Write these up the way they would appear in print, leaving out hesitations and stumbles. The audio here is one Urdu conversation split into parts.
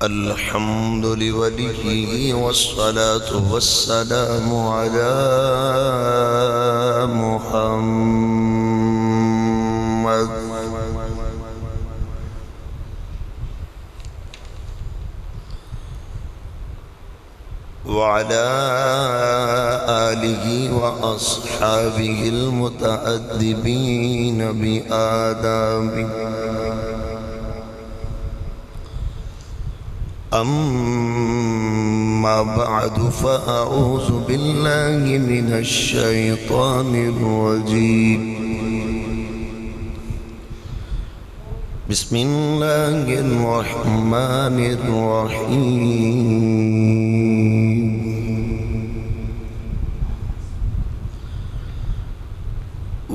الحمد لوليه والصلاة والسلام على محمد وعلى آله وأصحابه المتأدبين بآدابه. أما بعد فأعوذ بالله من الشيطان الرجيم. بسم الله الرحمن الرحيم.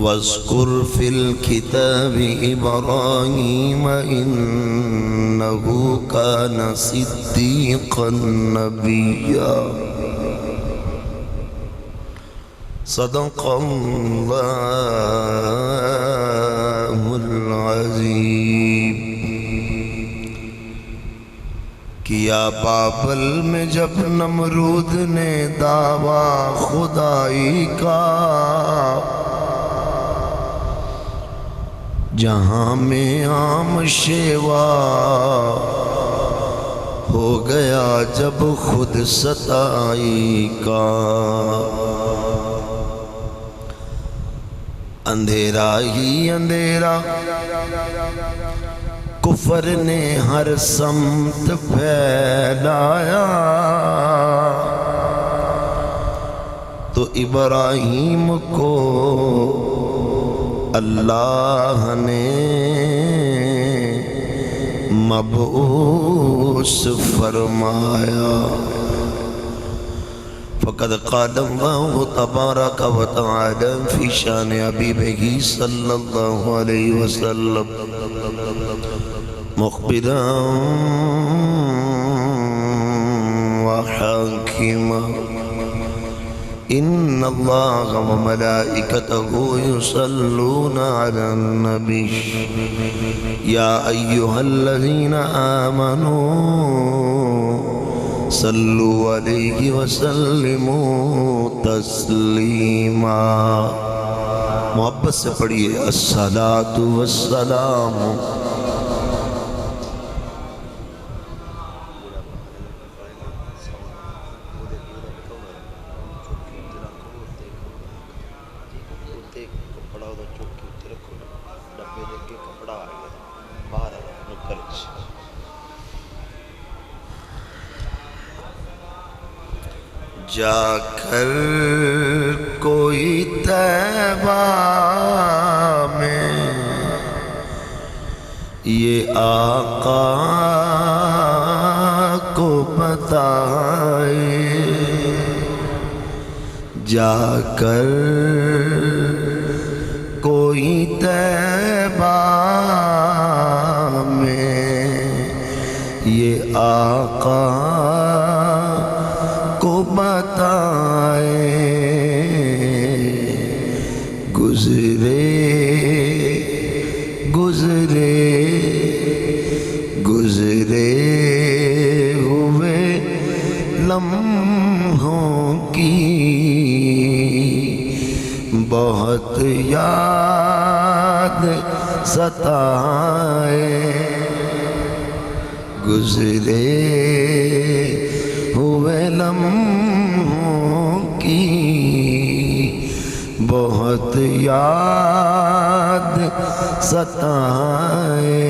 واذكر في الكتاب إبراهيم إنه كان صديقا نبيا. صدق الله العظيم. کیا بابل میں جب نمرود نے دعویٰ خدائی کا، جہاں میں عام شیوا ہو گیا جب خود ستائی کا. اندھیرا ہی اندھیرا کفر نے ہر سمت پھیلایا، تو ابراہیم کو اللہ نے مبعوث فرمایا. فقد قال اللہ تبارک و تعالی فی شان حبیبہ صلی اللہ علیہ وسلم مخبرا وحاکما. ان اللہ وملائکتہ یصلون علی النبی یا ایہا الذین آمنوا صلوا علیہ وسلموا تسلیما. محبت سے پڑھیے الصلاۃ والسلام. جا کر کوئی طیبہ میں یہ آقا کو بتائے، جا کر کوئی طیبہ میں یہ آقا کو بتائے. گزرے گزرے گزرے ہوئے لمحوں کی بہت یاد ستائے. گزرے ہوئے لمحوں کی بہت یاد ستائے.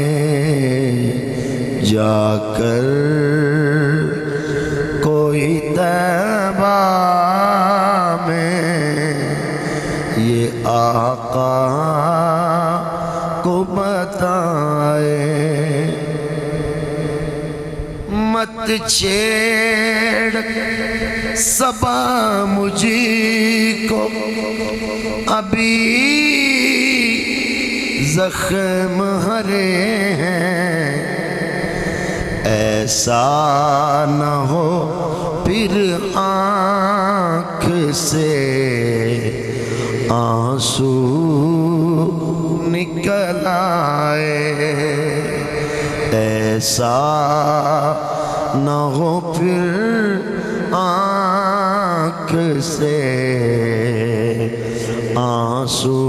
جا کر کوئی طیبہ میں یہ آقا کو بتائے. مت چھیڑ صبا مجھی کو، ابھی زخم ہرے ہیں. ایسا نہ ہو پھر آنکھ سے آنسو نکل آئے. ایسا نہ ہو پھر آنکھ سے آنسو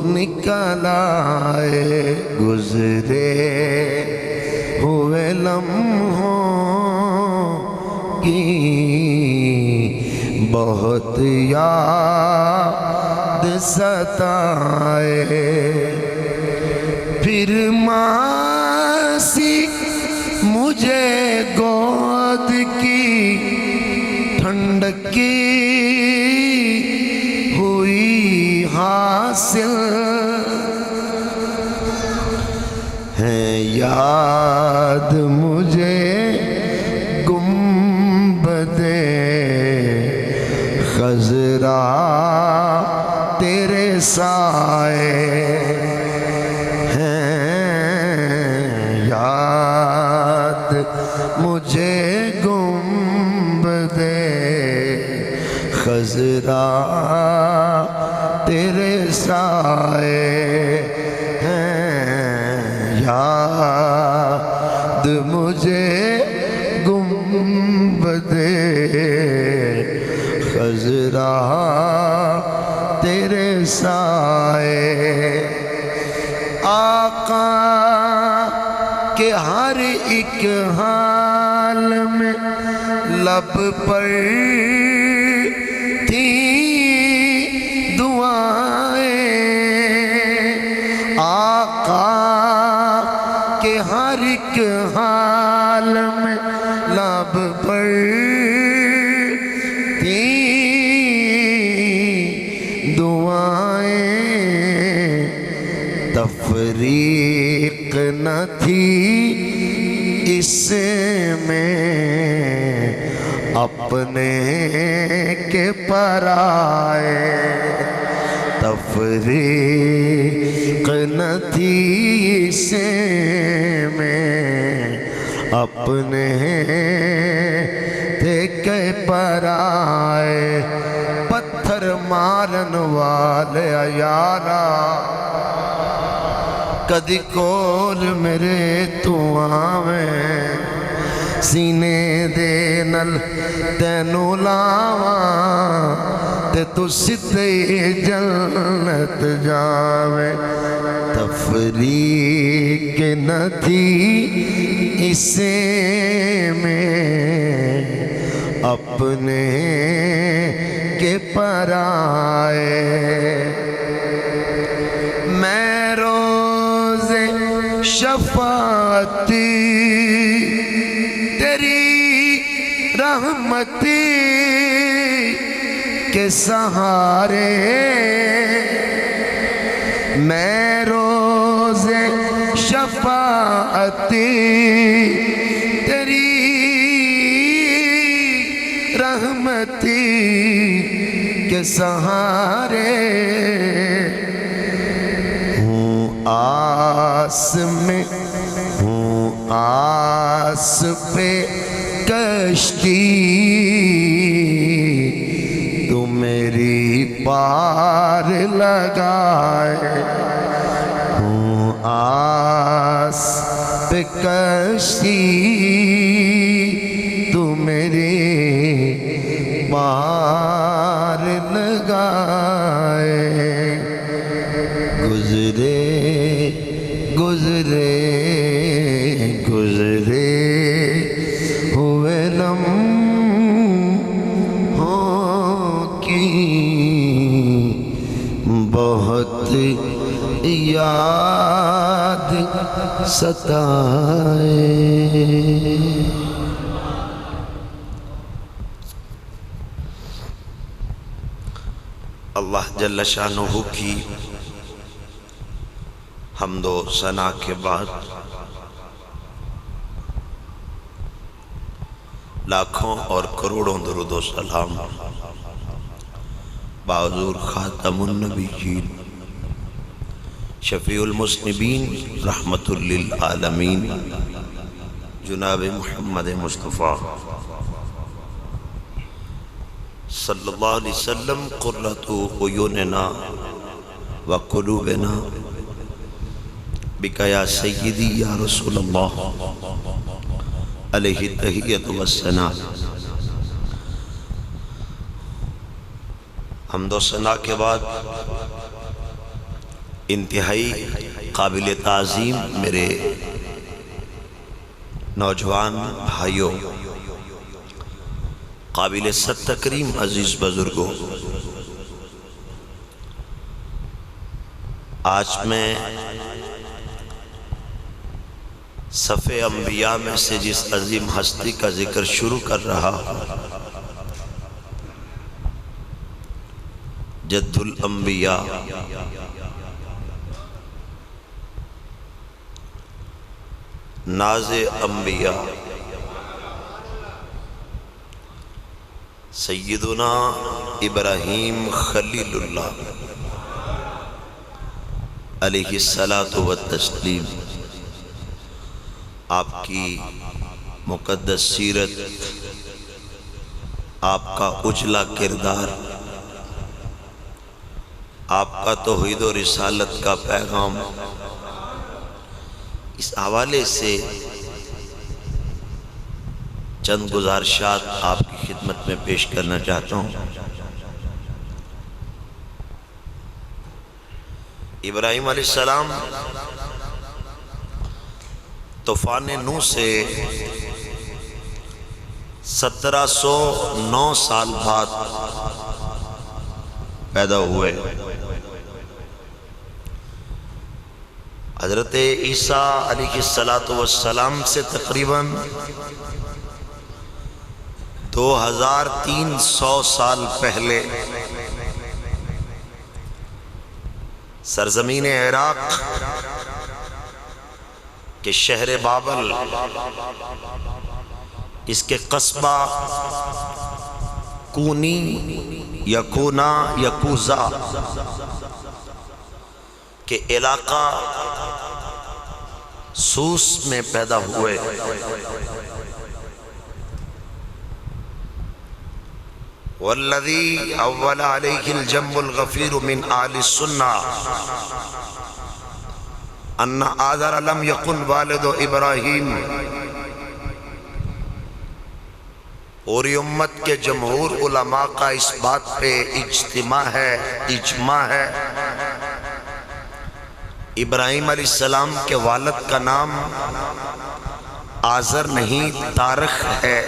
نکل آئے، گزرے ہوئے لمحوں کی بہت یاد ستائے، پھر ماسی مجھے گود کی ٹھنڈکی ہوئی حاصل ہے، یاد مجھے گنبدِ خضرا تیرے سائے ہیں، یاد مجھے گنبدِ خضرا تیرے سائے ہیں، یاد مجھے گنبدِ خضرا تیرے سائے، آقا کے ہر ایک حال میں لب پر تھی دعائیں، آقا کے ہر ایک حال میں لب پر تھی دعائیں، تفریق نہ تھی اس میں اپنے کے پرائے، تفریق نہ تھی اس میں اپنے کے پرائے، پتھر مارن والے یارا کدی کول میرے تو آویں، سینے دے نل تینوں لاواں تے تو سدھے جنت جاویں، تفریق نہ تھی اسے میں اپنے کے پرائے، میں روز شفاعتی تیری رحمتی کے سہارے، میں روز شفاعتی تیری رحمتی کے سہارے، ہوں آس میں، ہوں آس پہ کشتی تو میری پار لگائے، ہوں آس پہ کشتی تو میری پار لگائے، گزرے گزرے گزرے ہوئے لمحوں کی بہت یاد ستائے، اللہ جل شانہ کی حمد و ثنا کے بعد لاکھوں اور کروڑوں درود و سلام بحضور خاتم النبیین شفیع المذنبین رحمت للعالمین جناب محمد مصطفیٰ صلی اللہ علیہ وسلم قرۃ عیوننا و قلوبنا بک یا سیدی یا رسول اللہ علیہ تحیۃ و ثنا۔ حمد و ثنا کے بعد انتہائی قابل تعظیم میرے نوجوان بھائیوں، قابل صد تکریم عزیز بزرگوں، آج میں صف انبیاء میں سے جس عظیم ہستی کا ذکر شروع کر رہا ہوں، جد الانبیاء، ناز انبیاء، سیدنا ابراہیم خلیل اللہ علیہ الصلاۃ والتسلیم، آپ کی مقدس سیرت، آپ کا اجلا کردار، آپ کا توحید و رسالت کا پیغام، اس حوالے سے چند گزارشات آپ کی خدمت میں پیش کرنا چاہتا ہوں۔ ابراہیم علیہ السلام طوفان نوح سے 1709 سال بعد پیدا ہوئے۔ حضرت عیسیٰ علیہ السلام سے تقریباً 2300 سال پہلے سرزمین عراق کے شہر بابل، اس کے قصبہ کونی یا کونا یا کوزا کے علاقہ سوس میں پیدا ہوئے۔ والذی اول علیہ الجنب الغفیر من آل السنہ ان آذر لم یکن والد ابراہیم۔ پوری امت کے جمہور علماء کا اس بات پہ اجماع ہے ابراہیم علیہ السلام کے والد کا نام آذر نہیں تارخ ہے۔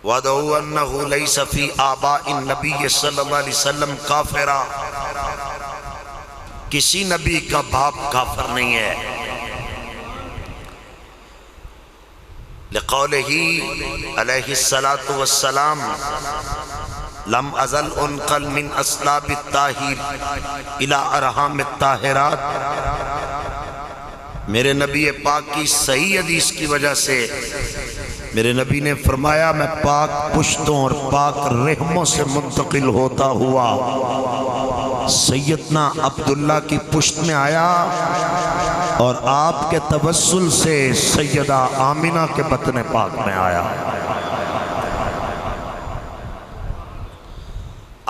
وَدَعُوا أَنَّهُ لَيْسَ فِي آبَاءِ النَّبِيِّ صلی اللہ علیہ وسلم کافرا، کسی نبی کا باپ کافر نہیں ہے۔ لِقَوْلِهِ علیہ السلام لم ازل انقل من اسلاب الطاہر الى ارحام الطاہرات۔ میرے نبی پاک کی صحیح حدیث کی وجہ سے میرے نبی نے فرمایا میں پاک پشتوں اور پاک رحموں سے منتقل ہوتا ہوا سیدنا عبداللہ کی پشت میں آیا اور آپ کے توسل سے سیدہ آمنہ کے بطن پاک میں آیا۔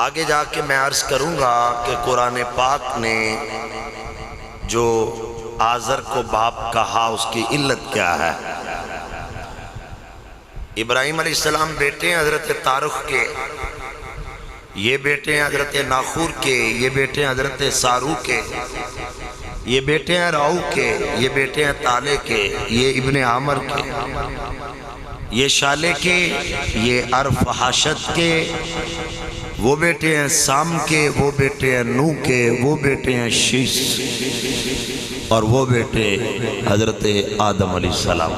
آگے جا کے میں عرض کروں گا کہ قرآن پاک نے جو آذر کو باپ کہا اس کی علت کیا ہے۔ ابراہیم علیہ السلام بیٹے ہیں حضرت تارخ کے، یہ بیٹے ہیں حضرت ناخور کے، یہ بیٹے ہیں حضرت سارو کے، یہ بیٹے ہیں راؤ کے، یہ بیٹے ہیں تالے کے، یہ ابن عامر کے، یہ شالے کے، یہ عرف حاشد کے، وہ بیٹے ہیں سام کے، وہ بیٹے ہیں نو کے، وہ بیٹے ہیں شیس، اور وہ بیٹے حضرت آدم علیہ السلام۔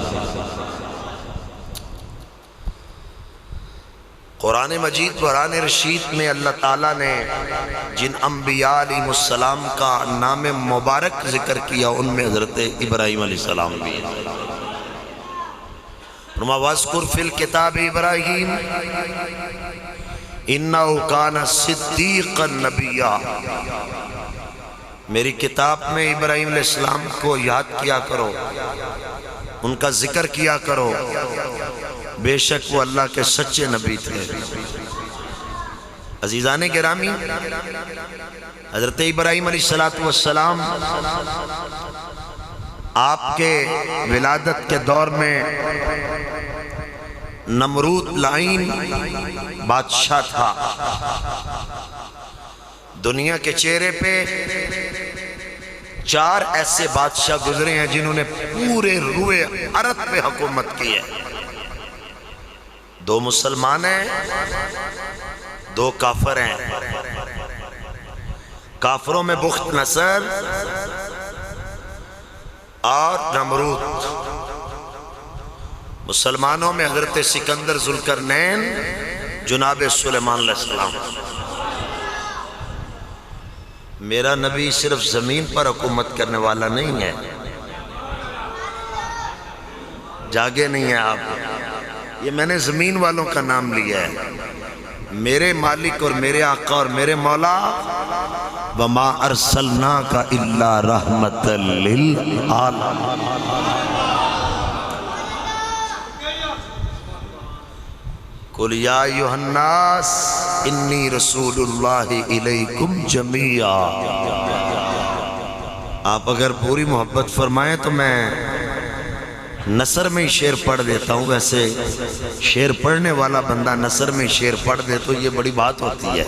قرآن مجید قرآن رشید میں اللہ تعالیٰ نے جن انبیاء علیہ السلام کا نام مبارک ذکر کیا ان میں حضرت ابراہیم علیہ السلام بھی ہیں۔ فرمایا وَاذْكُرْ فِي الْكِتَابِ ابراہیم اِنَّهُ كَانَ صِدِّيقًا نَبِيًّا۔ میری کتاب میں ابراہیم علیہ السلام کو یاد کیا کرو، ان کا ذکر کیا کرو، بے شک وہ اللہ کے سچے نبی تھے۔ عزیزان گرامی، حضرت ابراہیم علیہ السلام آپ کے ولادت کے دور میں نمرود لعین بادشاہ تھا۔ دنیا کے چہرے پہ 4 ایسے بادشاہ گزرے ہیں جنہوں نے پورے روئے ارض پہ حکومت کی ہے۔ 2 مسلمان ہیں، 2 کافر ہیں۔ کافروں میں بخت نصر اور نمرود، مسلمانوں میں حضرت سکندر ذوالقرنین، جناب سلیمان علیہ السلام۔ میرا نبی صرف زمین پر حکومت کرنے والا نہیں ہے، جاگے نہیں ہیں آپ، یہ میں نے زمین والوں کا نام لیا ہے۔ میرے مالک اور میرے آقا اور میرے مولا، وَمَا أَرْسَلْنَاكَ إِلَّا رَحْمَةً لِلْعَالَمِينَ۔ قُلْ يَا أَيُّهَا النَّاسُ إِنِّي رَسُولُ اللَّهِ إِلَيْكُمْ جَمِيعًا۔ آپ اگر پوری محبت فرمائیں تو میں نثر میں ہی شعر پڑھ دیتا ہوں۔ ویسے شعر پڑھنے والا بندہ نثر میں شعر پڑھ دے تو یہ بڑی بات ہوتی ہے۔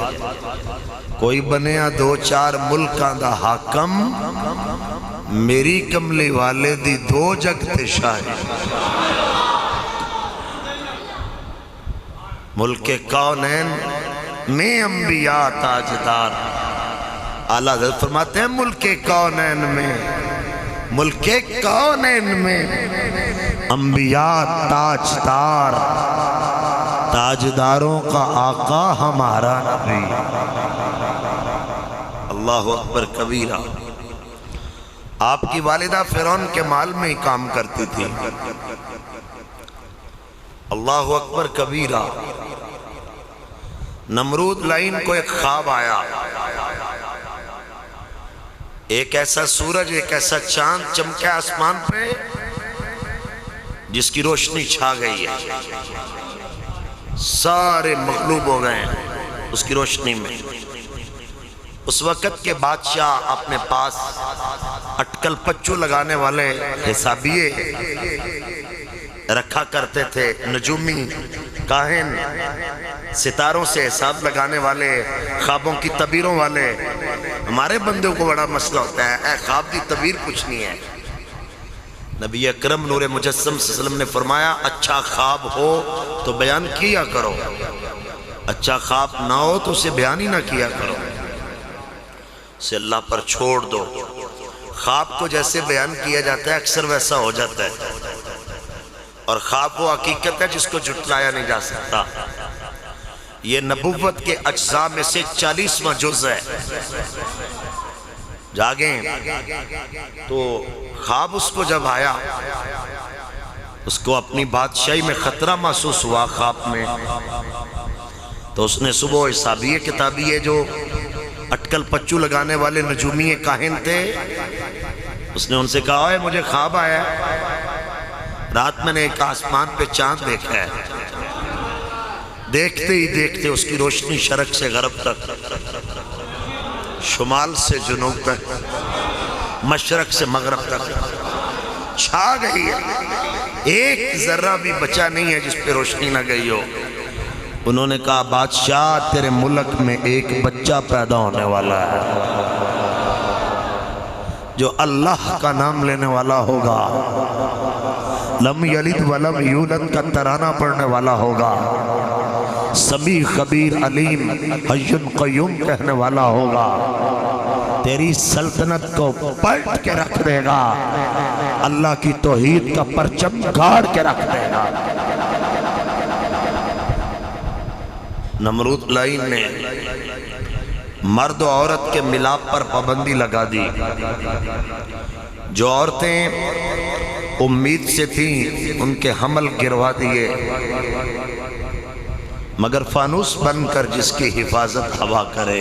کوئی بنیا 2-4 ملکاں دا حاکم، میری کملی والے دی 2 جگ تے شاہی۔ ملک کونین میں انبیاء تاجدار، اعلیٰ حضرت فرماتے ہیں ملک کونین میں، ملک کونین میں انبیاء تاجدار، تاجداروں کا آقا ہمارا نبی۔ اللہ اکبر کبیرہ۔ آپ کی والدہ فرعون کے مال میں ہی کام کرتی تھی۔ اللہ اکبر کبیرہ۔ نمرود لعین کو ایک خواب آیا، ایک ایسا سورج، ایک ایسا چاند چمکے آسمان پہ جس کی روشنی چھا گئی ہے، سارے مغلوب ہو گئے ہیں اس کی روشنی میں۔ اس وقت کے بادشاہ اپنے پاس اٹکل پچو لگانے والے حسابیے رکھا کرتے تھے، نجومی، کاہن، ستاروں سے حساب لگانے والے، خوابوں کی تعبیروں والے۔ ہمارے بندوں کو بڑا مسئلہ ہوتا ہے، اے خواب دی تعبیر پوچھنی ہے۔ نبی اکرم نور مجسم صلی اللہ علیہ وسلم نے فرمایا اچھا خواب ہو تو بیان کیا کرو، اچھا خواب نہ ہو تو اسے بیان ہی نہ کیا کرو، اسے اللہ پر چھوڑ دو۔ خواب کو جیسے بیان کیا جاتا ہے اکثر ویسا ہو جاتا ہے، اور خواب وہ حقیقت ہے جس کو جھٹلایا نہیں جا سکتا۔ یہ نبوت کے اجزاء میں سے 40واں جز ہے۔ جاگیں تو خواب اس کو جب آیا، اس کو اپنی بادشاہی میں خطرہ محسوس ہوا خواب میں، تو اس نے صبح حسابیہ کتابیہ جو اٹکل پچو لگانے والے نجومی کاہن تھے، اس نے ان سے کہا ہے مجھے خواب آیا ہے، رات میں نے ایک آسمان پہ چاند دیکھا ہے، دیکھتے ہی دیکھتے اس کی روشنی شرق سے غرب تک، شمال سے جنوب تک، مشرق سے مغرب تک چھا گئی ہے، ایک ذرہ بھی بچا نہیں ہے جس پہ روشنی نہ گئی ہو۔ انہوں نے کہا بادشاہ تیرے ملک میں ایک بچہ پیدا ہونے والا ہے جو اللہ کا نام لینے والا ہوگا، لم یلد ولم یولد کا ترانہ پڑھنے والا ہوگا، سمیع خبیر علیم حی قیوم کہنے والا ہوگا، تیری سلطنت کو پلٹ کے رکھ دے گا، اللہ کی توحید کا پرچم گاڑ کے رکھ دے گا۔ نمرود لعین نے مرد و عورت کے ملاپ پر پابندی لگا دی۔ جو عورتیں امید سے تھیں ان کے حمل گروا دیے، مگر فانوس بن کر جس کی حفاظت ہوا کرے۔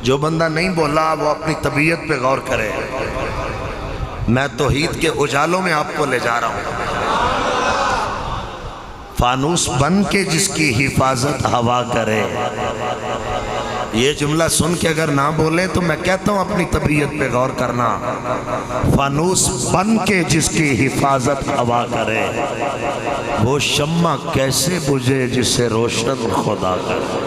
جو بندہ نہیں بولا وہ اپنی طبیعت پہ غور کرے۔ میں توحید کے اجالوں میں آپ کو لے جا رہا ہوں۔ فانوس بن کے جس کی حفاظت ہوا کرے، یہ جملہ سن کے اگر نہ بولے تو میں کہتا ہوں اپنی طبیعت پہ غور کرنا. فانوس بن کے جس کی حفاظت ہوا کرے وہ شمع کیسے بجھے جسے روشن خدا کرے.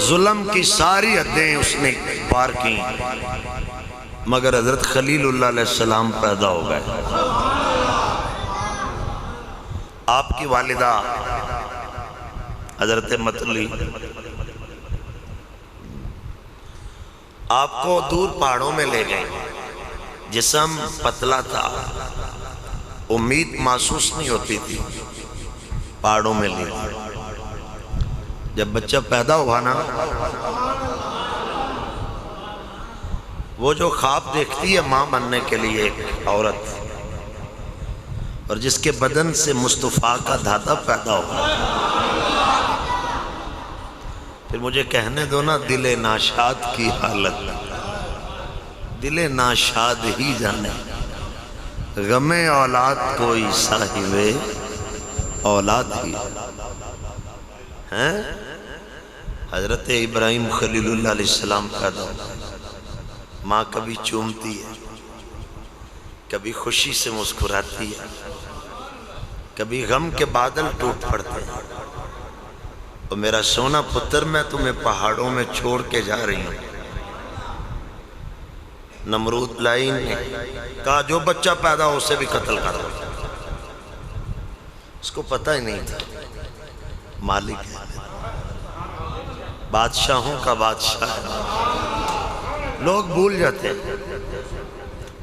ظلم کی ساری حدیں اس نے پار کی مگر حضرت خلیل اللہ علیہ السلام پیدا ہو گئے. آپ کی والدہ حضرت مطلی آپ کو دور پہاڑوں میں لے گئے. جسم پتلا تھا, امید محسوس نہیں ہوتی تھی, پہاڑوں میں لے گئے. جب بچہ پیدا ہوا نا, وہ جو خواب دیکھتی ہے ماں بننے کے لیے ایک عورت, اور جس کے بدن سے مصطفیٰ کا دھاتا پیدا ہوا, پھر مجھے کہنے دو نا, دل ناشاد کی حالت, دل ناشاد ہی جانے, غم اولاد کوئی صاحب اولاد ہی. حضرت ابراہیم خلیل اللہ علیہ السلام پیدا ہوا. ماں کبھی چومتی ہے, کبھی خوشی سے مسکراتی ہے, کبھی غم کے بادل ٹوٹ پڑتے ہیں. اور میرا سونا پتر, میں تمہیں پہاڑوں میں چھوڑ کے جا رہی ہوں. نمرود لائن نے کہا جو بچہ پیدا ہو اسے بھی قتل کر دو. اس کو پتہ ہی نہیں تھا مالک ہے, بادشاہوں کا بادشاہ ہے. لوگ بھول جاتے ہیں,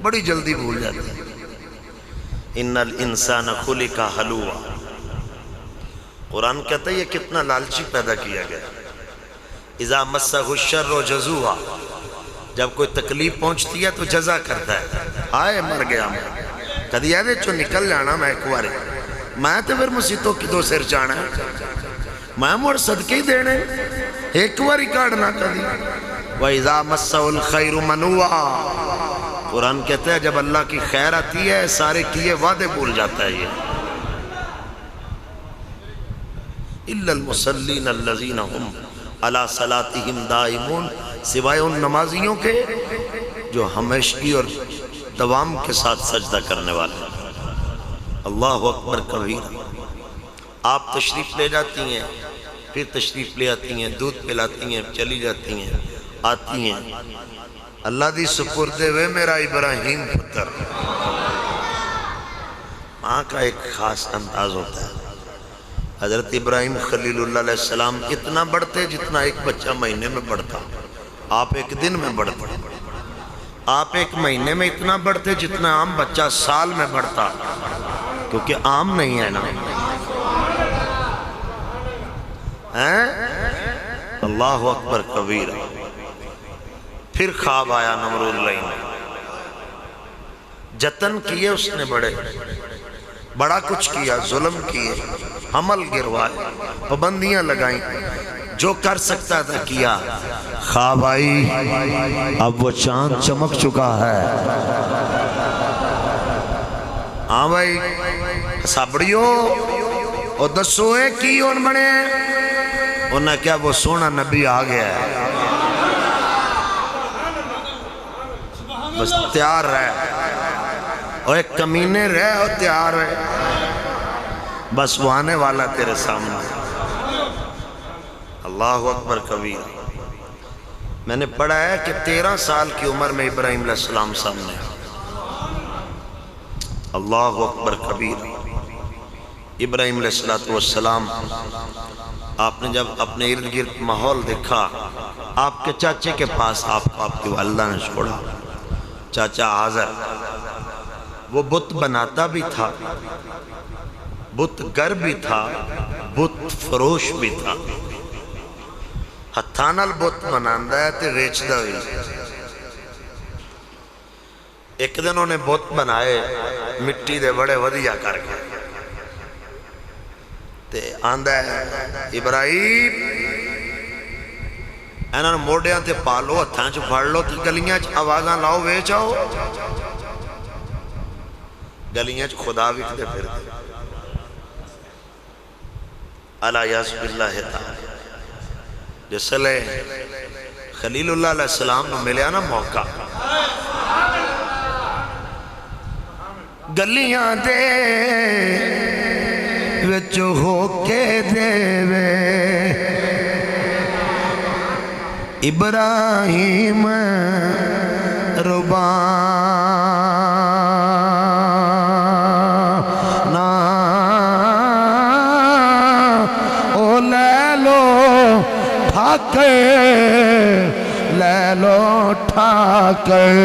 بڑی جلدی بھول جاتے ہیں. ان الانسان خلق ہلوعا, قرآن کہتا ہے یہ کتنا لالچی پیدا کیا گیا. اذا مسہ الشر جزوعا, جب کوئی تکلیف پہنچتی ہے تو جزا کرتا ہے. آئے مر گیا میں, کدی آدھے چو نکل جانا میں ایک بارے, میں تو پھر مسیطوں کی دو سر جانا ہے, میں مڑ صدقے ہی دینے, ایک باری کاٹنا کدی. وَإِذَا مَسَّهُ الْخَيْرُ مَنُوعًا, قرآن کہتا ہے جب اللہ کی خیر آتی ہے سارے کیے وعدے بھول جاتا ہے. یہ إِلَّا الْمُصَلِّينَ الَّذِينَ هُمْ عَلَى صَلَاتِهِمْ دَائِمُونَ, سوائے ان نمازیوں کے جو ہمیشگی اور دوام کے ساتھ سجدہ کرنے والے. اللہ اکبر کبیر. آپ تشریف لے جاتی ہیں, پھر تشریف لے آتی ہیں, دودھ پلاتی ہیں, چلی جاتی ہیں, آتی ہیں. اللہ دی سپردے ہوئے میرا ابراہیم پتر. ماں کا ایک خاص انداز ہوتا ہے. حضرت ابراہیم خلیل اللہ علیہ السلام اتنا بڑھتے جتنا ایک بچہ مہینے میں بڑھتا. آپ ایک دن میں بڑھتے. آپ ایک مہینے میں اتنا بڑھتے جتنا عام بچہ سال میں بڑھتا, کیونکہ عام نہیں ہے نا. اللہ اکبر کبیر. پھر خواب آیا نمرود لائن, جتن کیے اس نے, بڑا کچھ کیا, ظلم کیے, حمل گروائے, پابندیاں لگائیں, جو کر سکتا تھا کیا. خواب آئی, اب وہ چاند چمک چکا ہے. ہاں بھائی سابڑیو, اور دسوئے کی ان بڑے, انہاں کیا وہ سونا نبی آ گیا ہے, بس تیار رہے, اور ایک کمینے رہے اور تیار رہے, بس وہ آنے والا تیرے سامنے. اللہ اکبر کبیر. میں نے پڑھا ہے کہ 13 سال کی عمر میں ابراہیم علیہ السلام سامنے. اللہ اکبر کبیر. ابراہیم علیہ السلام, آپ نے جب اپنے ارد گرد ماحول دیکھا, آپ کے چاچے کے پاس آپ کو آپ کی والدہ نے چھوڑا. چاچا آزر وہ بت بناتا بھی تھا, بت گر بھی تھا, بت فروش بھی تھا. ہتھاں نال بت بناندا ہے تے ویچدا بھی. ایک دن انہیں بت بنائے مٹی دے بڑے ودیا کر کے تے آندہ ہے ابراہیم اینہ موڑیاں تے پالو ہتھاں چ پھڑ لو تے گلیاں چ آوازاں لاؤ ویچ آؤ گلیاں چ خدا وکھدے پھر دے اللہ یاسب اللہ تعالی جس لئے خلیل اللہ علیہ السلام نے ملیا نا موقع گلیاں دے وچ ہو کے دے وے ابراہیم ربانا او لے لو ٹھاکر لے لو ٹھاکر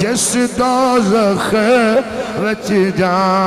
جس دوزخ وچ جانا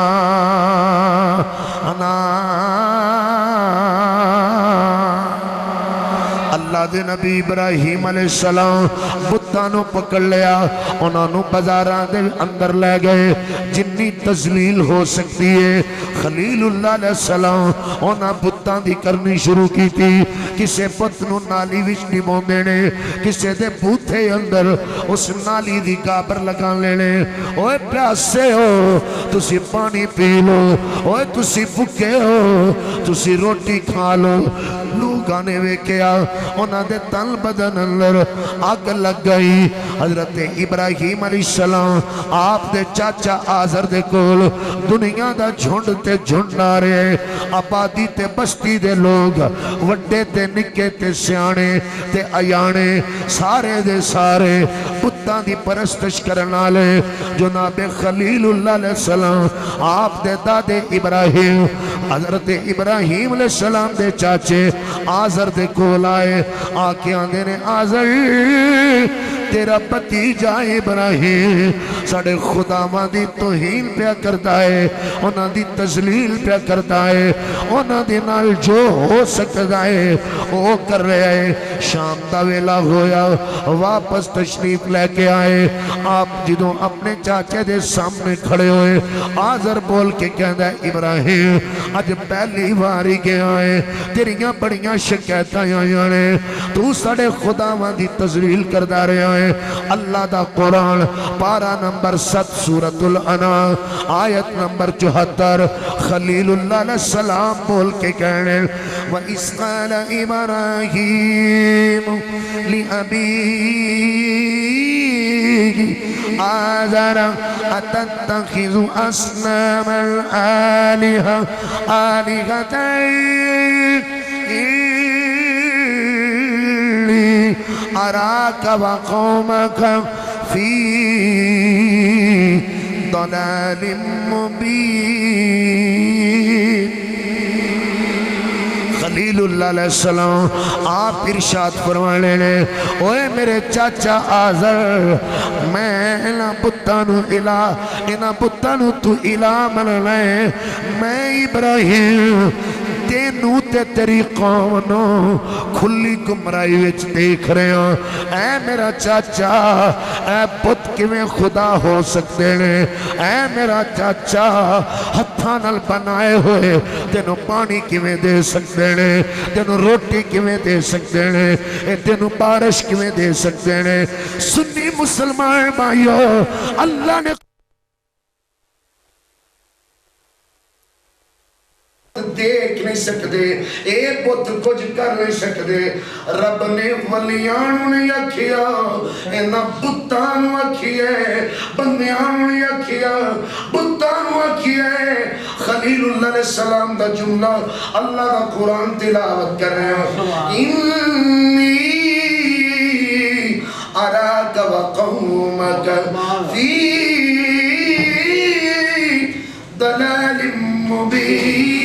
اللہ دے نبی ابراہیم علیہ السلام بتانوں پکڑ لیا انہوں بازاراں دے اندر لے گئے جنی تذلیل ہو سکتی ہے خلیل اللہ علیہ السلام انہوں بتان دی کرنی شروع کی تھی کسے پتنوں نالی وچ نمون دینے کسے دے بوتھے اندر اس نالی دی گابر لگا لینے اوے پیاسے ہو تسی پانی پی لو اوے تسی بھکے ہو تسی روٹی کھا لو لوگانے وے کیا انہاں دے تن بدن اندر آگ لگ گئی حضرت ابراہیم علیہ السلام آپ دے چاچا آزر دے کول دنیا دا جھنڈ تے جھنڈ آ رہے آبادی تے بستی دے لوگ وڈے تے نکے تے سیانے تے ایانے سارے دے سارے بتاں دی پرستش کرنا لے جناب خلیل اللہ علیہ السلام آپ دے دادے ابراہیم حضرت ابراہیم علیہ السلام دے چاچے آزر دے کول آئے آکے آندے نے آزر تیرا پتی جائے ابراہیم ساڑے خدا ماں دی توہین پیا کرتا ہے انہاں دی تذلیل پیا کرتا ہے انہاں دی نال جو ہو سکتا ہے وہ کر رہے ہیں شام دا ویلا ہویا واپس تشریف لے کے آئے آپ جدوں اپنے چاچے دے سامنے کھڑے ہوئے آزر بول کے کہندہ ہے ابراہیم آج پہلی باری کے آئے تیریاں بڑیاں شکایتاں آنے تو ساڑے خدا ماں دی تذلیل کردہ رہے آئے اللہ دا قرآن پارا نمبر 7 سورة الانعام آیت نمبر 74 خلیل اللہ علیہ السلام بول کے کہنے وَإِذْ قَالَ إِبْرَاهِيمُ لِأَبِيهِ آزَرَ أَتَتَّخِذُ أَصْنَامَ الْآلِهَةِ أراك وقومك في ضلال مبين خلیل اللہ علیہ السلام آپ ارشاد فرمانے لے اوے میرے چاچا آزر میں انہاں پتانو تو الہ من لے میں ابراہیم تینوں تے تیری قومنو کھلی گمرائی وچ دیکھ رہے ہوں اے میرا چاچا اے پت کیویں خدا ہو سکتے ہیں اے میرا چاچا ہتھاں نال بنائے ہوئے تینوں پانی کیویں دے سکتے ہیں تینوں روٹی کیویں دے سکتے ہیں تینوں بارش کیویں دے سکتے ہیں سنی مسلمان بھائیو اللہ نے دیکھ نہیں سکتے اے پت کچھ کر نہیں سکتے رب نے ولیانوں نے یکھیا اینا بتانوں اکھیے بندیانوں نے یکھیا بتانوں اکھیے خلیل اللہ علیہ السلام دا جملہ اللہ دا قرآن تلاوت کر رہے ہیں انی اراک وقومک فی ضلال مبین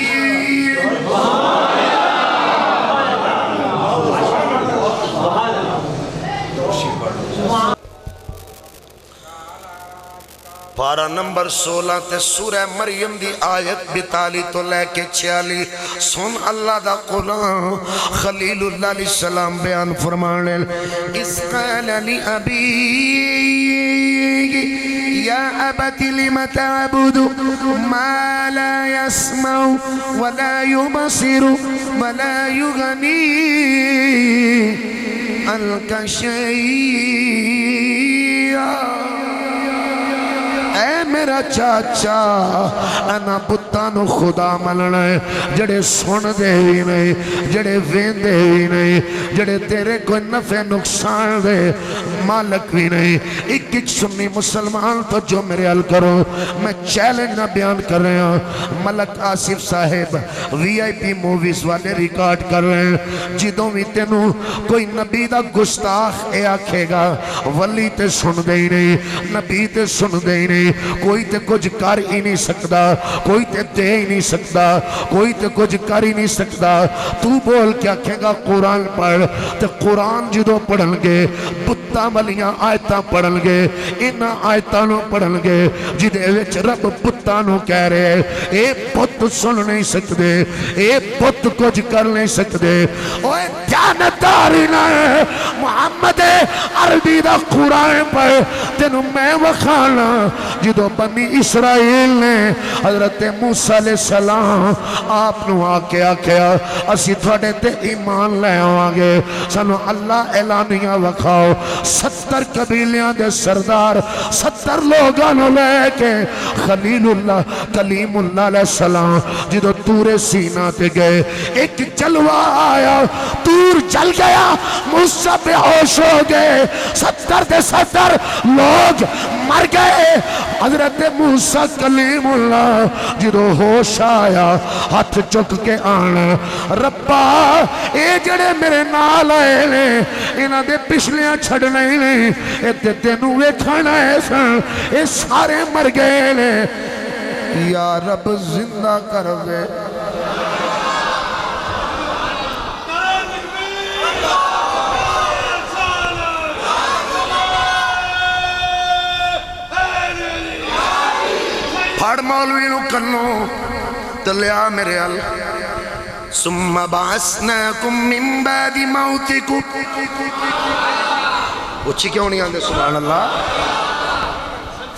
پارا نمبر 16 تے سورہ مریم دی آیت 42 تو لے کے 46 سن اللہ دا قرآن خلیل اللہ علیہ السلام بیان فرمانے اس قال لی ابی یا ابت لم تعبد ما لا يسمع ولا يبصر ولا يغني عنك شيئا۔ اے میرا چاچا انا پتانو خدا ملنا ہے جڑے سن دے بھی نہیں، جڑے وین دے بھی نہیں، جڑے تیرے کوئی نفع نقصان دے مالک بھی نہیں۔ ایک سنی مسلمان تو جو میرے حل کرو، میں چیلنج نہ بیان کر رہے ہیں۔ ملک آصف صاحب وی آئی پی موویز والے ریکارڈ کر رہے ہیں، جدوں بھی تینوں کوئی نبی دا گستاخ اے آکھے گا ولی تے سن دے ہی نہیں، نبی تے سن دے ہی نہیں، کوئی تے کچھ کر ہی نہیں سکتا، کوئی تے دے ہی نہیں سکتا، کوئی تے کچھ کر ہی نہیں سکتا۔ تو بول کیا کہے گا قرآن پڑھ، تے قرآن جدو پڑھن گے بتاں والیاں آیتاں پڑھن گے، انہاں آیتاں نو پڑھن گے جدے وچ رب بتاں نو کہہ رہے اے بت سن نہیں سکتے، اے بت کچھ کر نہیں سکتے۔ اوے جانتاری نہ محمد عربی دا قرآن پڑھ، تینوں میں وکھانا جدو بنی اسرائیل نے حضرت موسیٰ علیہ السلام آپ نو آکے آکھیا اسی تھوڑے تے ایمان لے آگے، سنو اللہ اعلانیہ وکھاؤ۔ 70 قبیلیاں دے سردار 70 لوگاں نو لے کے خلیل اللہ کلیم اللہ علیہ السلام جدو تور سینہ تے گئے، ایک جلوہ آیا، تور جل گیا، موسیٰ بے ہوش ہو گئے، 70 دے 70 لوگ مر گئے۔ حضرت موسیٰ کلیم اللہ جدو ہوش آیا ہاتھ چک کے آنا، ربا اے جڑے میرے نال آئے نے انہاں دے پچھلیاں چھڑنے نہیں، اے تینوں ویکھنا ہے سن، اے سارے مر گئے نے، یا رب زندہ کر دے۔ پھڑ مولوی نو کنو تلیا میرے حل ثم بعثناکم من بعد موتکم۔ اچھی کیوں نہیں آندے سبحان اللہ؟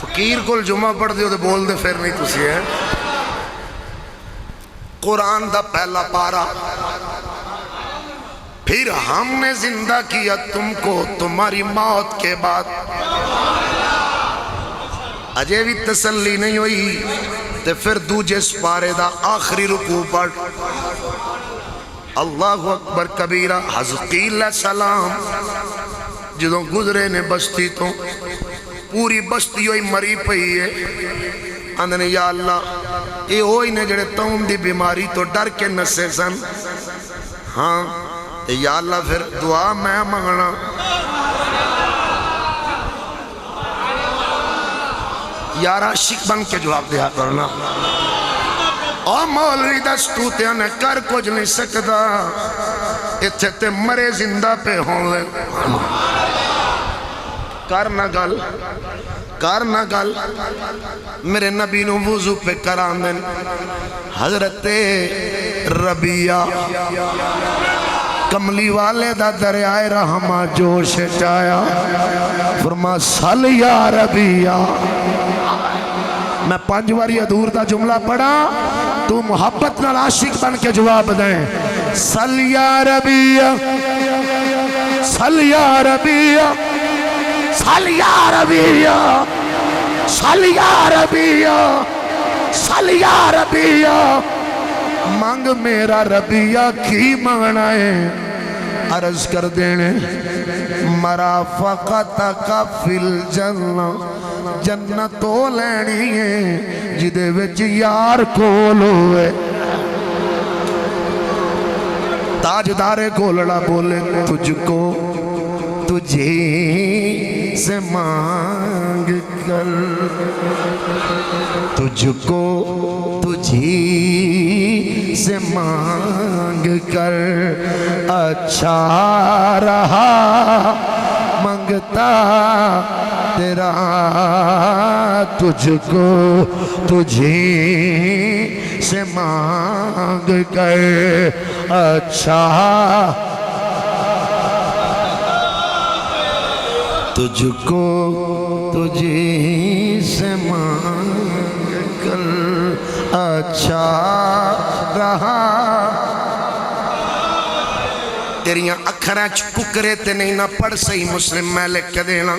فقیر کل جمعہ پڑھ دیو دے بول دے پھر نہیں تسی ہے۔ قرآن دا پہلا پارا، پھر ہم نے زندہ کیا تم کو تمہاری موت کے بعد۔ اجے بھی تسلی نہیں ہوئی تے پھر دوجے سپارے دا آخری رکوع پڑھ، اللہ اکبر کبیرہ۔ حزقیل علیہ السلام جدوں گزرے نے بستی تو پوری بستی ہوئی مری پئی ہے، اندنے یا اللہ اے ہوئی نے جڑے تون دی بیماری تو ڈر کے نسے سن، ہاں یا اللہ پھر دعا میں مانگنا۔ یار عاشق بن کے جواب دیا کرنا، او مولوی دستو تے انہیں کر کچھ نہیں سکتا، اتھے تے مرے زندہ پہ ہوں لے، کرنا گل میرے نبی نو وضو پہ کران دیں۔ حضرت ربیہ کملی والے دا دریائے رحمہ جوش چایا، فرما سل یا ربیہ۔ میں 5 باری ادور دا جملہ پڑھا، تو محبت نال عاشق بن کے جواب دیں۔ سل یا ربیہ، سل یا ربیہ، سل یا ربیہ، سل یا ربیہ، سل یا ربیہ۔ مانگ میرا ربیہ کی مانگنا ہے، عرض کر دینے مرافقتک فی الجنہ، جنتو لینی ہے جدے وچ یار کول ہوئے۔ تاجدار کولڑا بولے تجھ کو تجھے سے مانگ کر، تجھ کو تجھے سے مانگ کر اچھا رہا منگتا تیرا، تجھ کو تجھے سے مانگ کر اچھا، تجھ کو تجھے سے مانگ کر اچھا رہا تیریاں اکھراں ککرے تے نہیں نہ پڑھ صحیح مسلم میں لکھ کے دینا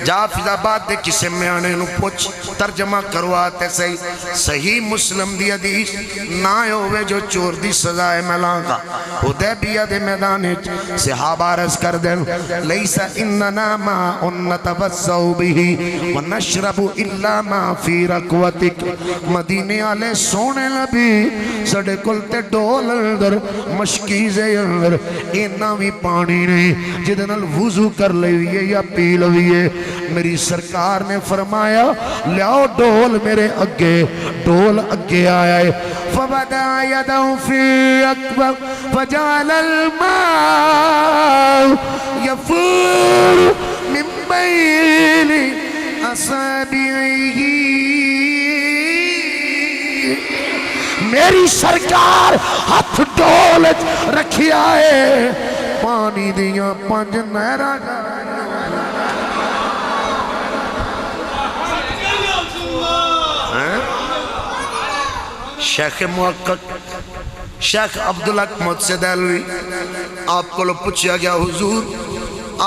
جا فضا بات دے کسے میانے نو پوچھ ترجمہ کرواتے صحیح مسلم دی حدیث نہ ہوئے جو چور دی سزائے ملانگا حدیبیہ دے میدانے صحابہ عرض کر دیں لیسا اننا ما نتوزعو بھی ونشرب الا ما فی رکوتک مدینے آلے سونے لبی سڑے کلتے ڈول اندر مشکیزے اندر اینا بھی پانی نہیں جدن وضو کر لیے یا پی لیے میری سرکار نے فرمایا لیاؤ ڈول میرے اگے ڈول اگے آیا ہے فَبَدَا يَدَوْ فِي أَكْبَرْ فَجَعَلَ الْمَاءُ يَفُورُ مِن بَيْنِ أَصَابِعِهِ میری سرکار ہاتھ ڈولت رکھی آئے پانی دیاں پانچ نہرہ شیخ محقق شیخ عبدالحق محسن دہلوی آپ کو لو پوچھا گیا حضور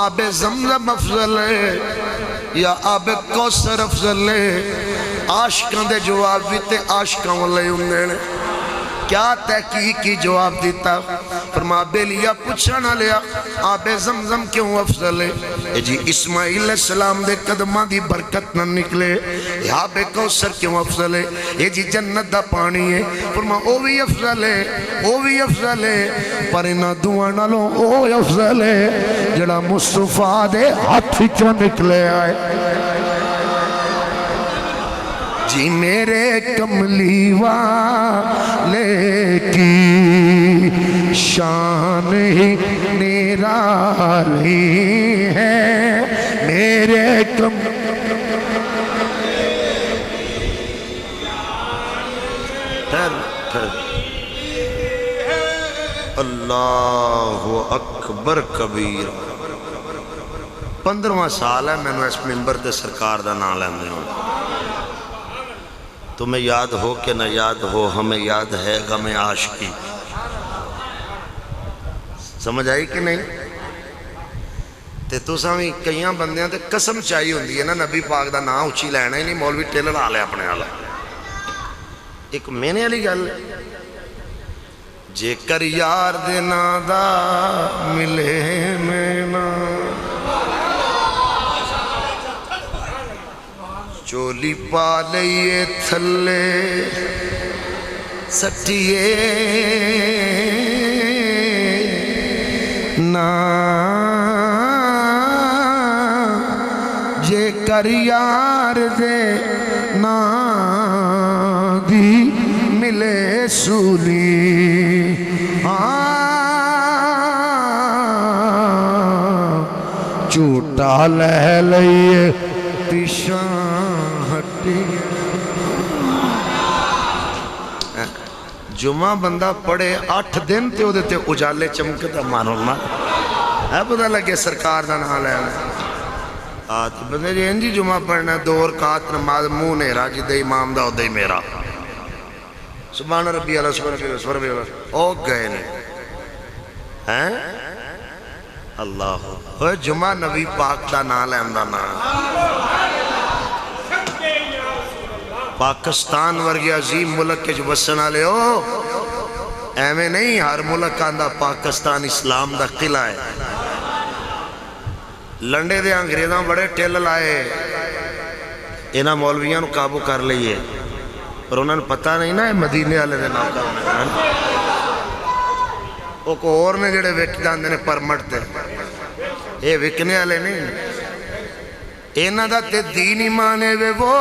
آب زمزم افضل ہے یا آب کوثر افضل ہے عاشقاں دے جواب بھی تے عاشقاں والے انہیں نے کیا تحقیقی جواب دیتا فرما بیلیا پوچھا نہ لیا آب زمزم کیوں افضل ہے جی اسماعیل علیہ السلام دے قدمہ دی برکت نہ نکلے آب کوثر کیوں افضل ہے یہ جی جنت دا پانی ہے فرما او بھی افضل ہے پر انہا دعا نہ لو او افضل ہے جڑا مصطفیٰ دے ہاتھ چوں نکلے آئے جی میرے کملی والے کی شان ہی نرالی ہے میرے اللہ اکبر کبیر 15واں سال ہے میں نے اس منبر دے سرکار دا نام لیندے ہوں تمہیں یاد ہو کہ نہ یاد ہو ہمیں یاد ہے غم عاشقی سمجھ آئی کہ نہیں تے تو سامیں کئیاں بندیاں تے قسم چاہی ہوندی ہے نا نبی پاک دا نام اچھی لینا ہی نہیں مولوی ٹیلر آ لے اپنے آلہ ایک میں نے علی گل جے کر یار دے نادا ملے میں نا چولی پا لئیے تھلے سٹیے نا جے کر یار دے نا دی ملے سولی چوٹا لے لئیے پیشاں جمعہ بندہ پڑھے 8 دن تے ہو دیتے اجالے چمکتا مارنا ہے پتہ لگے سرکار دا نہ لے آتی بندے جی انجی جمعہ پڑھنا 2 رکعت نماز منہ نے راجی دے امام دا دے میرا سبحان ربی اللہ سبحان ربی اللہ سبحان ربی اللہ او گئے نے ہیں اللہ ہوئے جمعہ نبی پاک دا نہ لے اندہ نہ پاکستان ورگی عظیم ملک کے جو بسنا لے ہو ایمیں نہیں ہر ملک آندہ پاکستان اسلام دا قلعہ ہے لنڈے دے انگریزاں بڑے ٹیل لائے انہاں مولویاں نو قابو کر لئیے پر انہاں نے پتہ نہیں نا مدینے والے دے نام کرنے وہ کو اور نے جڑے وک جاندے نے پرمٹ تے یہ وکنے والے نہیں انہاں دا تے دین ایمانے وے وہ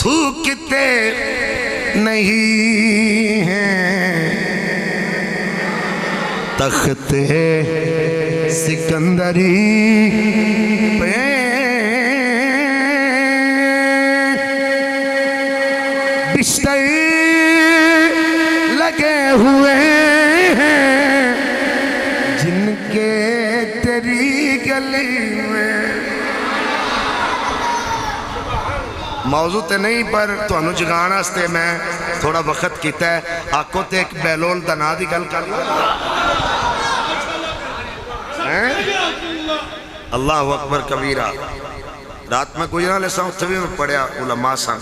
تھوکتے نہیں ہیں تخت سکندری پہ بستر لگے ہوئے ہیں جن کے تیری گلی میں موضوع تے نہیں پر تانوں جگان واسطے میں تھوڑا وقت کیتا ہے آکو تے ایک بیلول دنا دی گل کر لو اللہ اکبر کبیرہ رات میں کوئی نہ لسا اتھوی میں پڑھیا علماء سان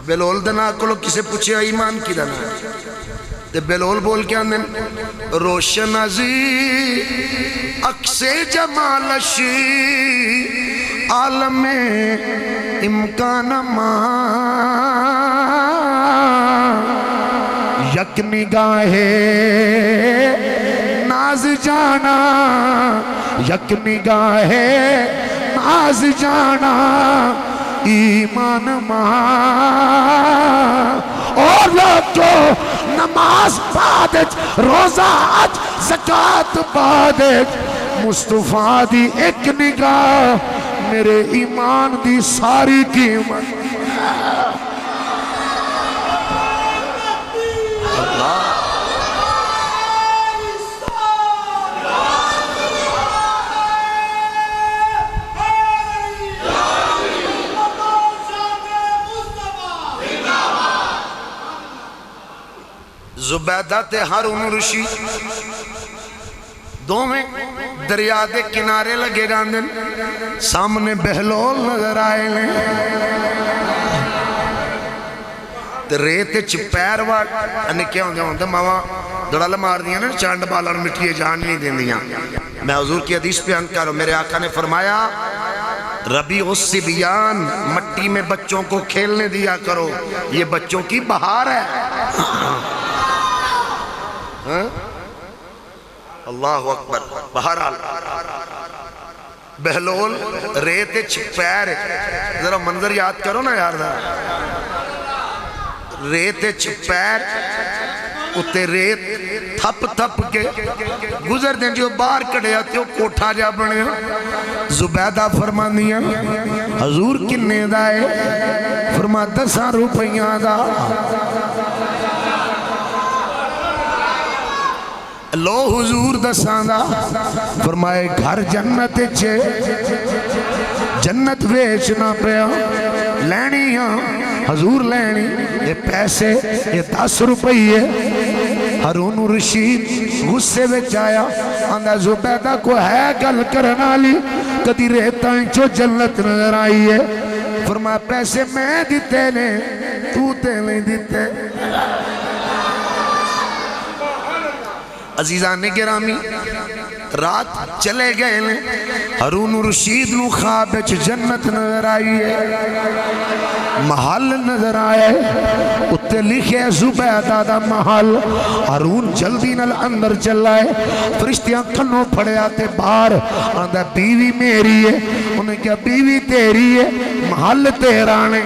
بیلول دنا کلو کسے پوچھے ایمان کی دنا تے بیلول بول کے آندن روشن ازی اکس جمالشی عالم امکان یک نگاہ ناز جانا یک نگاہ ناز جانا ایمان اور لوگو نماز بادج روزہ اج زکاة بادج مصطفیٰ دی ایک نگاہ میرے ایمان دی ساری قیمت زبیدہ تے ہارون رشید دو میں دریا دے کنارے لگے جاندن سامنے بہلول نظر آئے لیں تے ریتے چپیر وار انہیں کیا ہوندہ ماما دڑال مار دیا نا چاند بالان مٹھیے جان نہیں دیں دیا میں حضور کی حدیث بیان کروں میرے آقا نے فرمایا ربیع الصبیان مٹی میں بچوں کو کھیلنے دیا کرو یہ بچوں کی بہار ہے اللہ اکبر بہرحال بہلول ریت چپیر ذرا منظر یاد کرو نا یار ریت چپیر اتے ریت تھپ تھپ کے گزر دیں جو باہر کڑے آتے ہو کوٹھا جا بنے زبیدہ فرما دیا حضور کنے دائے فرما 10 روپیاں دا لو حضور دسان دا فرمائے گھر جنت چھے جنت ویچنا پیا لینی ہاں حضور لینی یہ پیسے یہ 10 روپیے ہارون رشید غصے وچ آیا آندہ زبیدہ کو ہے گل کرنا لی کدی رہتا انچو جنت نظر آئی ہے فرمایا پیسے میں دیتے لیں تو تے لیں دیتے عزیزان گرامی رات چلے گئے لیں ہارون رشید نو خواب جنت نظر آئی ہے محل نظر آئے اتے لکھے زبیدہ دا محل ہارون جلدی نل اندر چلائے فرشتیاں کنوں پھڑے آتے باہر آندہ بیوی میری ہے انہیں کیا بیوی تیری ہے محل تیرانے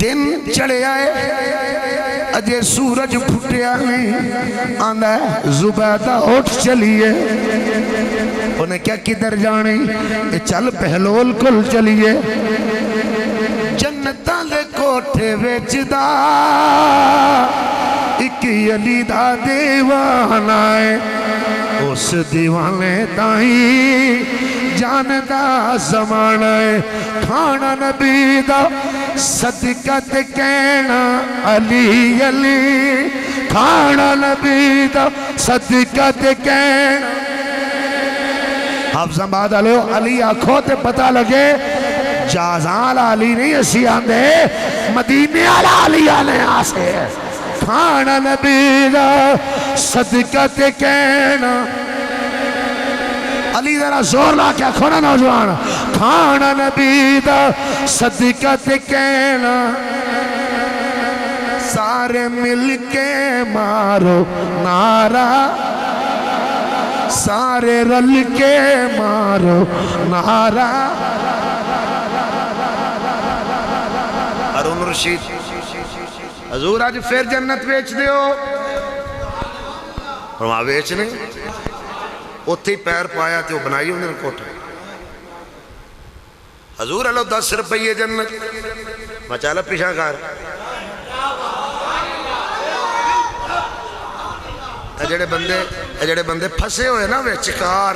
دن چڑھے آئے اجے سورج پھٹیا نہیں آندہ ہے زبیدہ اٹھ چلیے انہیں کیا کدھر جانے یہ چل بہلول کل چلیے جنتاں دے کوٹھے ویچ دا ایک علی دا دیوانہ ہے اس دیوانے تائیں جاندہ زمانہ ہے کھانا نبی دا صدقت کہنا علی علی کھانا نبی دا صدقت کہنا حافظ آباد علی آنکھوں تے پتہ لگے جازان علی نہیں اسی آندے مدینے علی آنے آسے کھانا نبی دا صدقت کہنا علی ذرا زور لا کیا کھونا نوجوان کھانا نبی دا صدقت کہنا سارے مل کے مارو نعرہ سارے رل کے مارو نعرہ ہارون رشید حضور آج پھر جنت بیچ دے ہو اور وہاں بیچنے اتھی پیر پایا تھے وہ بنائی انہیں نے کوٹھا حضور اللہ 10 روپیے جنت مچالا پیشہ کار جڑے بندے پھسے ہوئے نا وہ چکار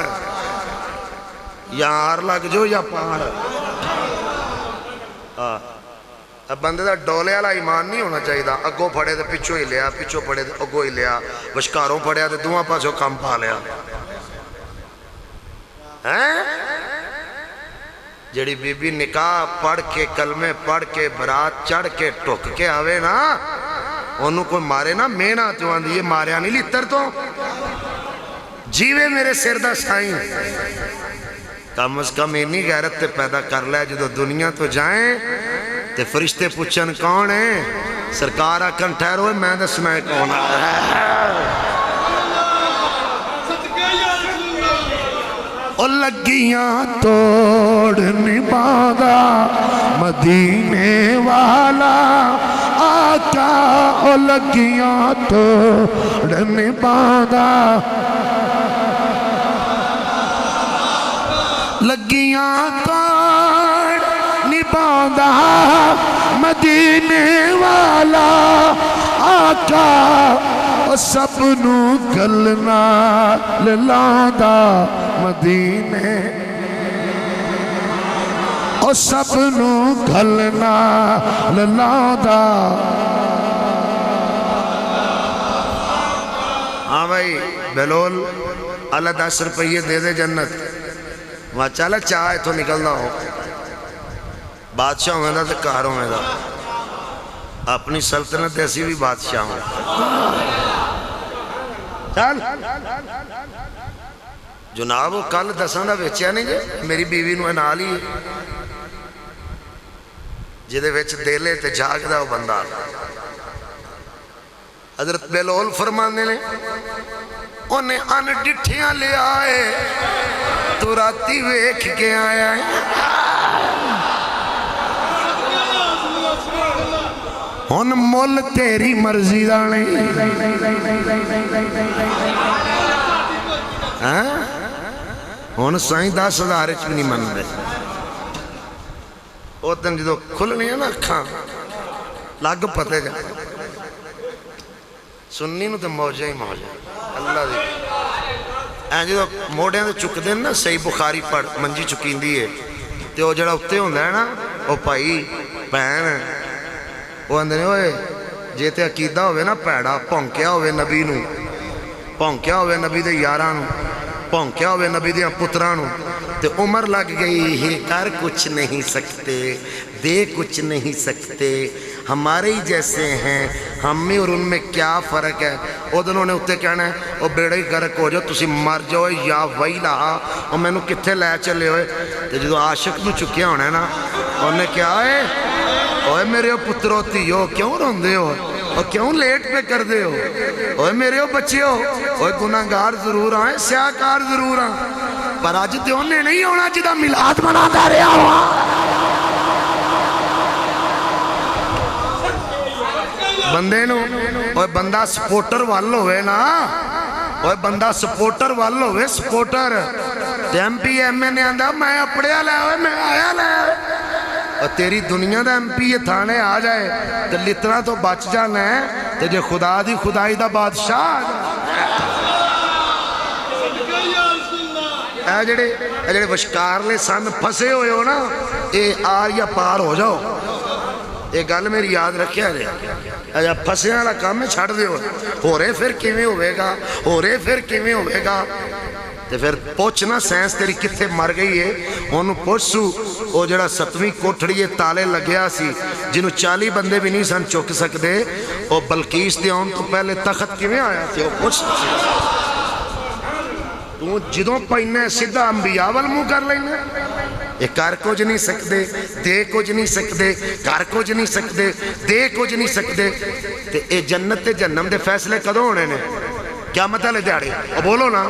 یا آر لگ جو یا پار بندے دا ڈولے والا ایمان نہیں ہونا چاہیے اگوں پھڑے تے پچھوں ہی لیا پچھوں پھڑے تے اگوں ہی لیا وشکاروں پھڑیا تے دوواں پاسوں کم پا لیا جڑی بی بی نکاح پڑھ کے کلمے پڑھ کے برات چڑھ کے ٹھک کے آوے نا انہوں کوئی مارے نا میں نہ تو آندھی یہ ماریا نہیں لیتر تو جیوے میرے سر دا سائیں کم از کم اینی غیرت تے پیدا کر لے جدو دنیا تو جائیں تے فرشتے پوچھن کون ہیں سرکار آکن ٹھہروئے میں دسنا ہے کون او لگیاں توڑ نبادا مدینے والا آقا او لگیاں توڑ نبادا لگیاں توڑ نبادا مدینے والا آقا او سب نو گلنا للادا مدینے او سب نو گلنا للادا ہاں بھائی بلول اللہ 10 روپیے دے دے جنت وہاں چالا چاہے تو نکلنا ہو بادشاہ ہوئے دا تو کار ہوئے دا اپنی سلطنت ایسی بھی بادشاہ ہوں چل جناب وہ کل دساں دا ویچیا نہیں جے میری بیوی نو انا لی جدے ویچ دیلے تے جاگ دا وہ بندہ حضرت بلول فرمانے لے انہیں ان ڈٹھیاں لے آئے تو راتی ویکھ کے آیا ہے ان مول تیری مرضی دانے ان سائیں 10,000 بھی نہیں من دے وہ تن جدو کھلنی ہے نا کھاں لگ پتے جا سننی نو تے موجہ ہی موجہ اللہ دے این جدو موڑے ہیں تو چک دیں نا صحیح بخاری پڑھ منجی چکین دیئے تے وہ جڑا اتے ہوں دے نا وہ پائی پہن وہ اندھنے ہوئے جیتے عقیدہ ہوئے نا پیڑا پونکیا ہوئے نبی نو پونکیا ہوئے نبی دے یارانو پونکیا ہوئے نبی دے پترانو تے عمر لگ گئی ہے کر کچھ نہیں سکتے دے کچھ نہیں سکتے ہمارے ہی جیسے ہیں ہم میں اور ان میں کیا فرق ہے وہ دنوں نے اتے کہنا ہے وہ بیڑا ہی گرک ہو جاؤ تسی مر جاؤ یا وہی لہا اور میں نو کتھے لے چلے ہوئے تے جدو عاشق نو چکیا ہونا ہے نا انہیں کیا ہے اوہ میرے ہو پترو تیو کیوں روندے ہو اور کیوں لیٹ پہ کر دے ہو اوہ میرے ہو بچے ہو اوہ گناہگار ضرور آئیں سیاکار ضرور آئیں پر آج تے انہیں نہیں ہونا جدہ ملاد منا دا رہا ہوا بندے نو اوہ بندہ سپورٹر وال ہوئے نا اوہ بندہ سپورٹر وال ہوئے سپورٹر تے ایم پی ایم اے نے آندھا میں اپڑیا لے ہوئے میں آیا لے ہوئے اور تیری دنیا دا ایم پی یہ تھانے آ جائے تو لتنا تو بچ جانا ہے تو جو خدا دی خدای دا بادشاہ اے جڑے وشکار لے سن پھسے ہوئے ہو نا اے آر یا پار ہو جاؤ اے گل میری یاد رکھیا رہے پھسے والا کام میں چھڑ دے ہو رہے پھر کیویں ہوئے گا ہو رہے پھر کیویں ہوئے گا تے پھر پوچھنا سینس تیری کتھے مر گئی ہے انہوں پوچھو وہ جڑا 7ویں کوٹھڑی تالے لگیا سی جنہوں 40 بندے بھی نہیں سن چک سکتے وہ بلقیس دے آن تو پہلے تخت کیویں آیا تھے وہ پوچھ تو جدوں پہنے سیدھا انبیاء والمو کر لینا یہ کر کچھ نہیں سکتے دے کچھ نہیں سکتے کر کچھ نہیں سکتے دے کچھ نہیں سکتے تے اے جنت تے جنم دے فیصلے کدوں ہونے نے کیا مطلب ہے دیاڑے اور بولو نا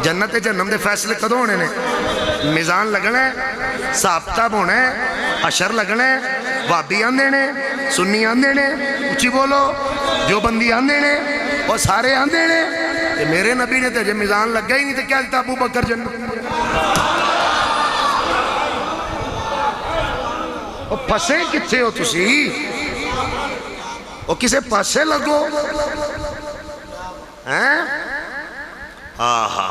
جنت جنم دے فیصلے کدوں ہونے نے میزان لگنا ہے ثابتہ ہونا ہے حشر لگنا ہے وابی آندے نے سنی آندے نے اچھی بولو جو بندی آندے نے وہ سارے آندے نے کہ میرے نبی نے تجھے میزان لگ گئی نہیں تو کیا دیتا ابو بکر جنت وہ پھسے کتھے ہو تسی وہ کسے پاسے لگو آہا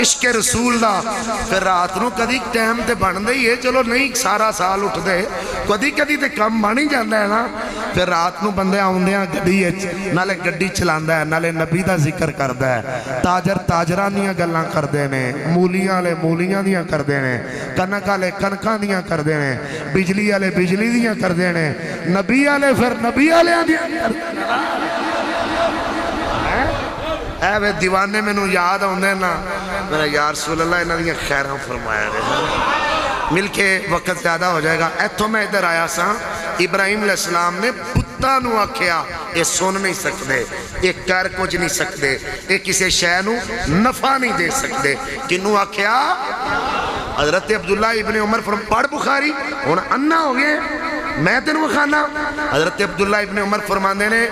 عشق رسول دا پھر رات نو کدی ٹائم تے بندا ہی ہے چلو نہیں سارا سال اٹھ دے کدی کدی تے کم بن ہی جاندا ہے نا پھر رات نو بندے آوندیاں گڈی وچ نالے گڈی چلاندا ہے نالے نبی دا ذکر کردا ہے تاجر تاجراں دیاں گلاں کردے نے مولیاں والے مولیاں دیاں کردے نے کنک والے کنکاں دیاں کردے نے بجلی والے بجلی دیاں کردے نے نبی والے پھر نبی والیاں دیاں اے وے دیوانے میں نو یاد آندے نا میرا یا رسول اللہ انہاں دیاں خیراں فرمایا نے مل کے وقت زیادہ ہو جائے گا ایتھوں میں ادھر آیا سا ابراہیم علیہ السلام نے پتہ نو آکھیا یہ سن نہیں سکتے یہ کر کچھ نہیں سکتے یہ کسی شے نو نفع نہیں دے سکتے کنوں آکھیا حضرت عبداللہ ابن عمر پڑھ بخاری ہن انا ہو گئے میں تینوں کھانا حضرت عبداللہ ابن عمر فرماندے نے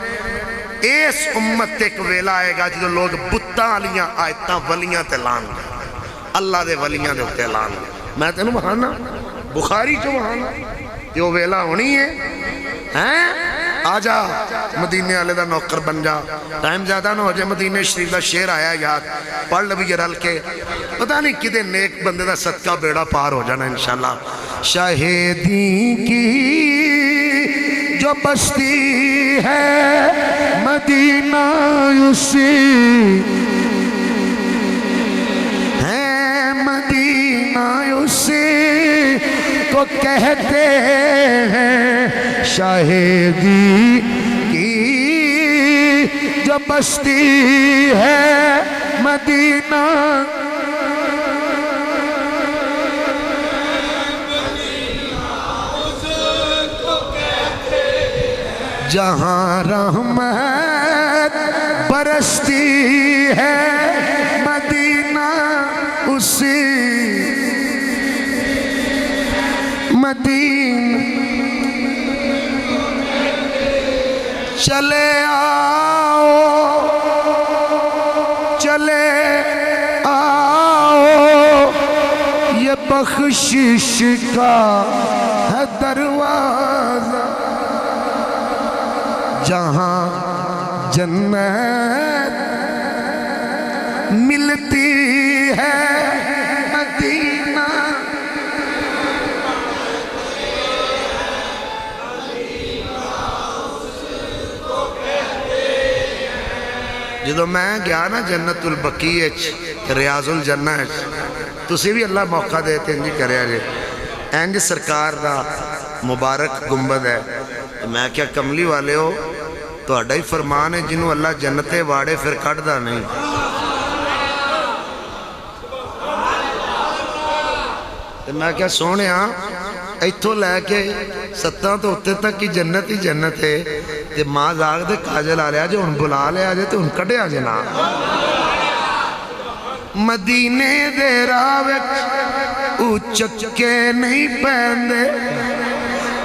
اس امت ایک ویلا آئے گا جو لوگ بتاں والیاں آیتاں ولیاں تے لان گے اللہ دے ولیاں دے اتے لان گے میں تینوں بخانا بخاری چو بخانا یہ ویلا ہونی ہے آجا مدینے والے دا نوکر بن جا ٹائم زیادہ نہ ہو جائے مدینے شریف دا شعر آیا یاد پڑھ لبی رل کے پتہ نہیں کدے نیک بندے دا صدقہ بیڑا پار ہو جانا انشاءاللہ شہیدی کی جو بستی ہے مدینہ اسی ہے مدینہ اسی کو کہتے ہیں شہیدی کی جو بستی ہے مدینہ جہاں رحمت برستی ہے مدینہ اسی مدینہ چلے آؤ یہ بخشش کا ہے دروازہ جہاں جنت ملتی ہے مدینہ جدو میں گیا نا جنت البقیع ریاض الجنہ تسی بھی اللہ موقع دیتے انجی کریا جے اینج سرکار دا مبارک گنبد ہے میں کیا کملی والے ہو تو اڈا ہی فرمان ہے جنہوں اللہ جنتے واڑے پھر کٹ دا نہیں میں کیا سونے ہاں ایتھو لے کے ستاں تو اتے تک کی جنت ہی جنت ہے تے ماں زاگ دے کاجل آ لیا جو ان بلا لیا جے تو ان کٹے آ جنا مدینے دے راوچ اچکے نہیں پہندے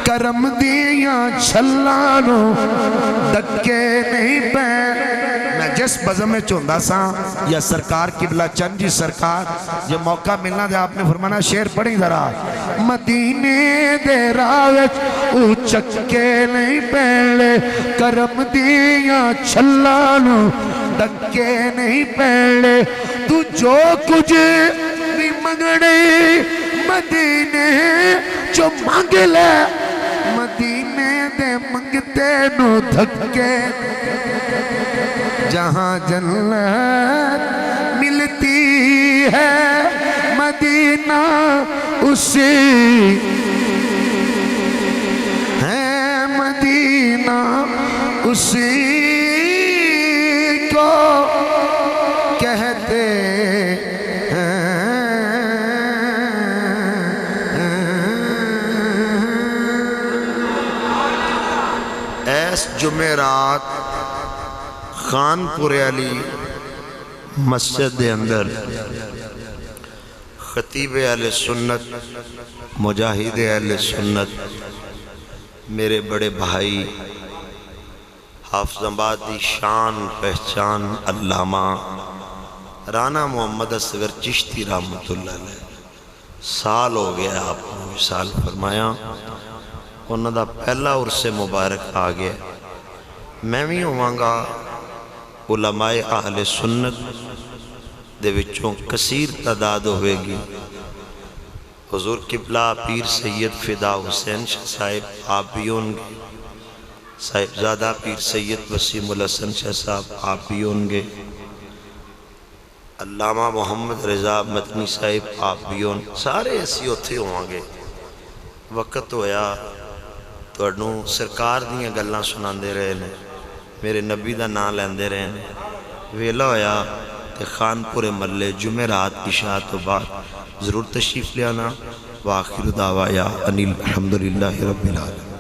کرم دیاں چھلانو ڈکے نہیں پہن میں جس بزم میں چوندہ سا یا سرکار قبلہ چند جی سرکار یہ موقع ملنا دے آپ نے فرمانا شعر پڑھی ذرا مدینے دے راوچ اچکے نہیں پہلے کرم دیاں چھلانو ڈکے نہیں پہلے تو جو کچھ بھی منگڑے مدینے جو مانگ لے مدینے دے منگتے نو دھکے جہاں جنت ملتی ہے مدینہ اسی ہے مدینہ اسی کو کہتے جمعرات خانپور علی مسجد دے اندر خطیب اہل سنت مجاہد اہل سنت میرے بڑے بھائی حافظ آباد دی شان پہچان علامہ رانا محمد اصغر چشتی رحمت اللہ علیہ سال ہو گیا آپ نے سال فرمایا انہوں دا پہلا عرص مبارک آ گیا میں بھی ہوں گا علماء اہل سنت دے وچوں کثیر تعداد ہوئے گی۔ حضور قبلہ پیر سید فدا حسین شاہ صاحب آپ بھی ہوں گے، صاحبزادہ پیر سید وسیم الحسن شاہ صاحب آپ بھی ہوں گے، علامہ محمد رضا مدنی صاحب آپ بھی ہوں، سارے ایسی اتھے ہوں گے۔ وقت ہویا تُوڑنوں سرکار دیاں گلاں سناندے رہے نے، میرے نبی دا نام لیندے رہے نے، ویلا ہویا تے خانپور ملے جمعرات عشاء تو بعد ضرور تشریف لے آنا۔ وآخر دعوایا ان الحمدللہ رب العالمین۔